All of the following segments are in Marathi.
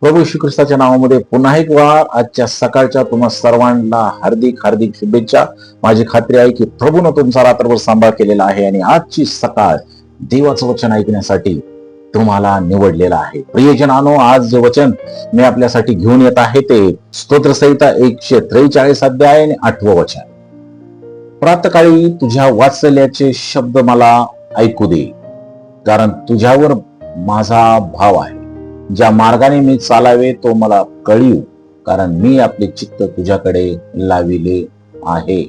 प्रभू श्री ख्रिस्ताच्या नावामध्ये पुन्हा एक वार आजच्या सकाळच्या तुम्हा सर्वांना हार्दिक हार्दिक शुभेच्छा। माझी खात्री आहे की प्रभूनं तुमचा रात्रभर सांभाळ केलेला आहे आणि आजची सकाळ देवाचं वचन ऐकण्यासाठी तुम्हाला निवडलेलं आहे। प्रियजनांनो, आज जे वचन मी आपल्यासाठी घेऊन येत आहे ते स्तोत्रसंहिता 143 अध्याय आणि 8वं वचन। प्रातःकाळी तुझ्या वात्सल्याचे शब्द मला ऐकू दे, कारण तुझ्यावर माझा भाव आहे। ज्या मार्गाने मी चालावे तो मला कळीव, कारण मी आपले चित्त तुझ्याकडे लाविले आहे।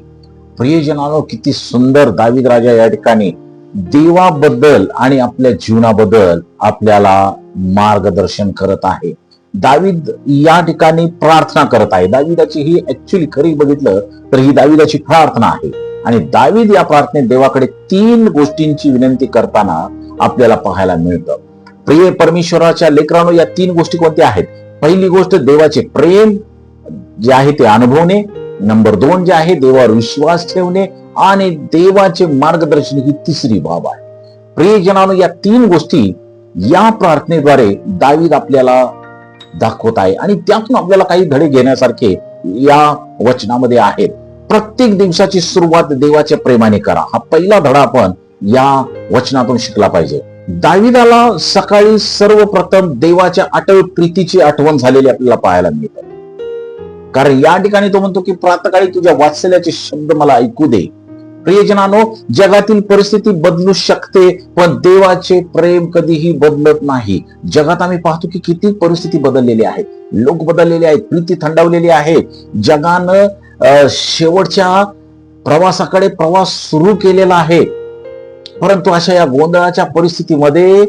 प्रियजनांनो, किती सुंदर दावीद राजा या ठिकाणी देवाबद्दल आणि आपल्या जीवनाबद्दल आपल्याला मार्गदर्शन करत आहे। दावीद या ठिकाणी प्रार्थना करत आहे। दावीदाची ही ऍक्च्युअली खरी बघितलं तर ही दावीदाची प्रार्थना आहे आणि दावीद या प्रार्थनेत देवाकडे 3 गोष्टींची विनंती करताना आपल्याला पाहायला मिळतं। प्रिय परमेश्वराच्या लेकरांनो, या 3 गोष्टी कोणत्या आहेत? पहिली गोष्ट देवाचे प्रेम जे आहे ते अनुभवणे, नंबर 2 जे आहे देवावर विश्वास ठेवणे आणि देवाचे मार्गदर्शन ही तिसरी बाब आहे। प्रियजनांनो, या 3 गोष्टी या प्रार्थनेद्वारे दावीद आपल्याला दाखवत आहे आणि त्यातून आपल्याला काही धडे घेण्यासारखे या वचनामध्ये आहेत। प्रत्येक दिवसाची सुरुवात देवाच्या प्रेमाने करा, हा पहिला धडा आपण या वचनातून शिकला पाहिजे। दावीदाला सकाळी सर्वप्रथम देवाच्या अटळ प्रीतीची आठवण झालेली आपल्याला पाहायला मिळते, कारण या ठिकाणी तो म्हणतो की प्रातःकाळी तुझ्या वात्सल्याचे शब्द मला ऐकू दे। प्रियजनांनो, जगातील परिस्थिती बदलू शकते पण देवाचे प्रेम कधीही बदलत नाही। जगात आम्ही पाहतो की किती परिस्थिती बदललेली आहे, लोक बदललेले आहेत, प्रीती थंडावलेली आहे। जगानं शेवटच्या प्रवासाकडे प्रवास सुरू केलेला आहे, परंतु अशा या गोंधळाच्या परिस्थितीमध्ये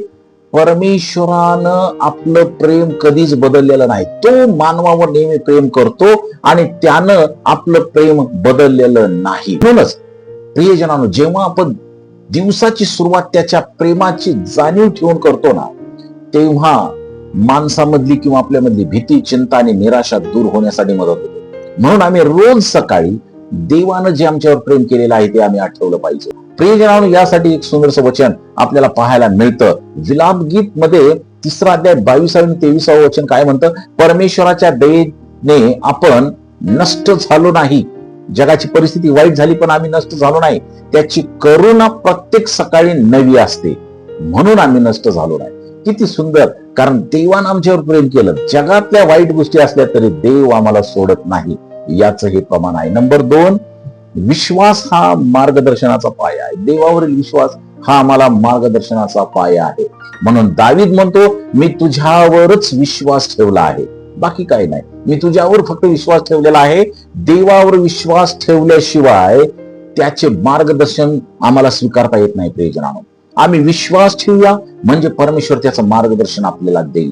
परमेश्वरानं आपलं प्रेम कधीच बदललेलं नाही। तो मानवावर नेहमी प्रेम करतो आणि त्यानं आपलं प्रेम बदललेलं नाही। म्हणूनच प्रियजनांनो, जेव्हा आपण दिवसाची सुरुवात त्याच्या प्रेमाची जाणीव ठेवून करतो ना, तेव्हा माणसामधली किंवा आपल्यामधली भीती, चिंता आणि निराशा दूर होण्यासाठी मदत होते। म्हणून आम्ही रोज सकाळी देवानं जे आमच्यावर प्रेम केलेलं आहे ते आम्ही आठवलं पाहिजे। प्रियजनांनो, यासाठी एक सुंदरसं वचन आपल्याला पाहायला मिळतं। विलाप गीत मध्ये 3 अध्याय 22 आणि 23 वचन काय म्हणतं? परमेश्वराच्या दयेने आपण नष्ट झालो नाही। जगाची परिस्थिती वाईट झाली पण आम्ही नष्ट झालो नाही। त्याची करुणा प्रत्येक सकाळी नवी असते, म्हणून आम्ही नष्ट झालो नाही। किती सुंदर, कारण देवानं आमच्यावर प्रेम केलं। जगातल्या वाईट गोष्टी असल्या तरी देव आम्हाला सोडत नाही, याचं हे प्रमाण आहे। नंबर 2, विश्वास हा मार्गदर्शनाचा पाया आहे। देवावरील विश्वास हा आम्हाला मार्गदर्शनाचा पाया आहे। म्हणून दावीद म्हणतो, मी तुझ्यावरच विश्वास ठेवला आहे, बाकी काही नाही। मी तुझ्यावर फक्त विश्वास ठेवलेला आहे। देवावर विश्वास ठेवल्याशिवाय त्याचे मार्गदर्शन आम्हाला स्वीकारता येत नाही। प्रियजनांनो, आम्ही विश्वास ठेवूया म्हणजे परमेश्वर त्याचं मार्गदर्शन आपल्याला देईल।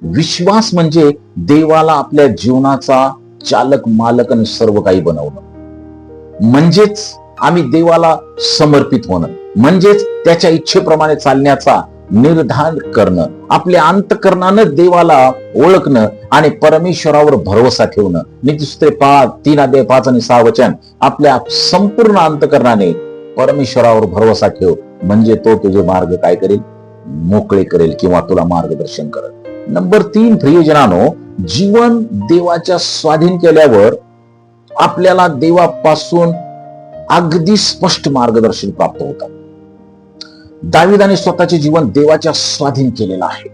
विश्वास म्हणजे देवाला आपल्या जीवनाचा चालक, मालक आणि सर्व काही बनवणं, म्हणजेच आम्ही देवाला समर्पित होणं, म्हणजेच त्याच्या इच्छेप्रमाणे चालण्याचा निर्धार करणं, आपल्या अंतःकरणानं देवाला ओळखणं आणि परमेश्वरावर भरोसा ठेवणं। नीतिसूत्रे 3 अध्याय 5 आणि 6 वचन, आपल्या संपूर्ण अंतःकरणाने परमेश्वरावर भरोसा ठेव, म्हणजे तो तुझे मार्ग काय करेल? मोकळे करेल किंवा तुला मार्गदर्शन करेल। नंबर 3, प्रियजनांनो, जीवन देवाच्या स्वाधीन केल्यावर आपल्याला देवापासून अगदी स्पष्ट मार्गदर्शन प्राप्त होतात। दावीदाने स्वतःचे जीवन देवाच्या स्वाधीन केलेलं आहे।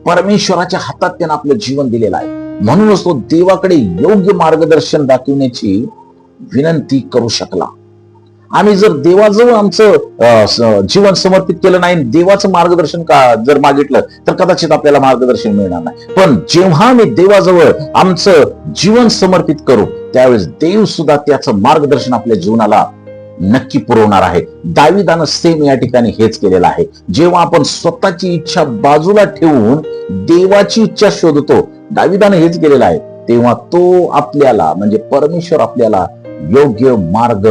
परमेश्वराच्या हातात त्यानं आपलं जीवन दिलेलं आहे, म्हणूनच तो देवाकडे योग्य मार्गदर्शन दाखवण्याची विनंती करू शकला। आम्ही जर देवाजवळ आमचं जीवन समर्पित केलं नाही, देवाचं मार्गदर्शन जर मागितलं तर कदाचित आपल्याला मार्गदर्शन मिळणार नाही। पण जेव्हा आम्ही देवाजवळ आमचं जीवन समर्पित करू त्यावेळेस देव सुद्धा त्याचं मार्गदर्शन आपल्या जीवनाला नक्की पुरवणार आहे। दावीदानं सेम या ठिकाणी हेच केलेलं आहे। जेव्हा आपण स्वतःची इच्छा बाजूला ठेवून देवाची इच्छा शोधतो, दावीदानं हेच केलेलं आहे, तेव्हा तो आपल्याला म्हणजे परमेश्वर आपल्याला योग्य मार्ग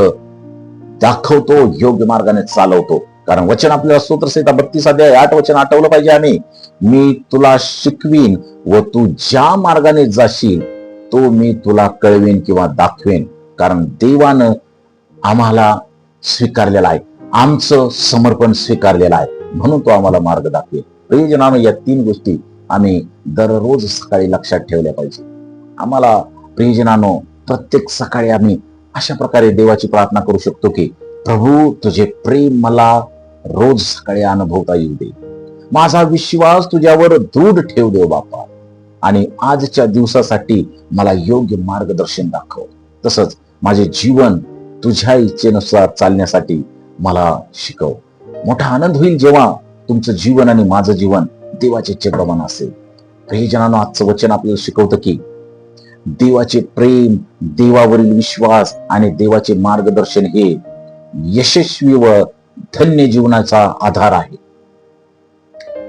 दाखवतो, योग्य मार्गाने चालवतो। कारण वचन आपल्याला स्तोत्रसंहिता 32 अध्याय 8 वचन आठवलं पाहिजे आम्ही, मी तुला शिकवीन व तू ज्या मार्गाने जाशील तो मी तुला कळवेन किंवा दाखवेन। कारण देवानं आम्हाला स्वीकारलेला आहे, आमचं समर्पण स्वीकारलेलं आहे, म्हणून तो आम्हाला मार्ग दाखवेल। प्रियजनांनो, या 3 गोष्टी आम्ही दररोज सकाळी लक्षात ठेवल्या पाहिजे. आम्हाला प्रियजनांनो, प्रत्येक सकाळी आम्ही अशा प्रकारे देवाची प्रार्थना करू शकतो की प्रभू, तुझे प्रेम मला रोज सकाळी अनुभवता येऊ दे. माझा विश्वास तुझ्यावर दृढ ठेव देव बापा, आणि आजच्या दिवसासाठी मला योग्य मार्गदर्शन दाखव. तसंच माझे जीवन तुझ्या इच्छेनुसार चालण्यासाठी मला शिकव. मोठा आनंद होईल जेव्हा तुमचं जीवन आणि माझं जीवन देवाच्या इच्छेप्रमाणे असेल. प्रियजनांनो, आजचं वचन आपल्याला शिकवतं की देवाचे प्रेम, देवावरील विश्वास आणि देवाचे मार्गदर्शन हे यशस्वी व धन्य जीवनाचा आधार आहे.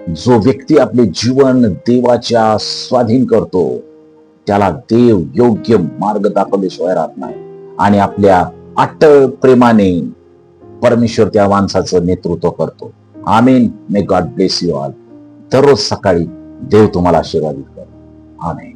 जो व्यक्ती आपले जीवन देवाच्या स्वाधीन करतो त्याला देव योग्य मार्ग दाखवल्याशिवाय राहत नाही, आणि आपल्या अटळ प्रेमाने परमेश्वर त्या माणसाचं नेतृत्व करतो. Amen. May God bless you all. दररोज सकाळी देव तुम्हाला आशीर्वादित करो. आमेन.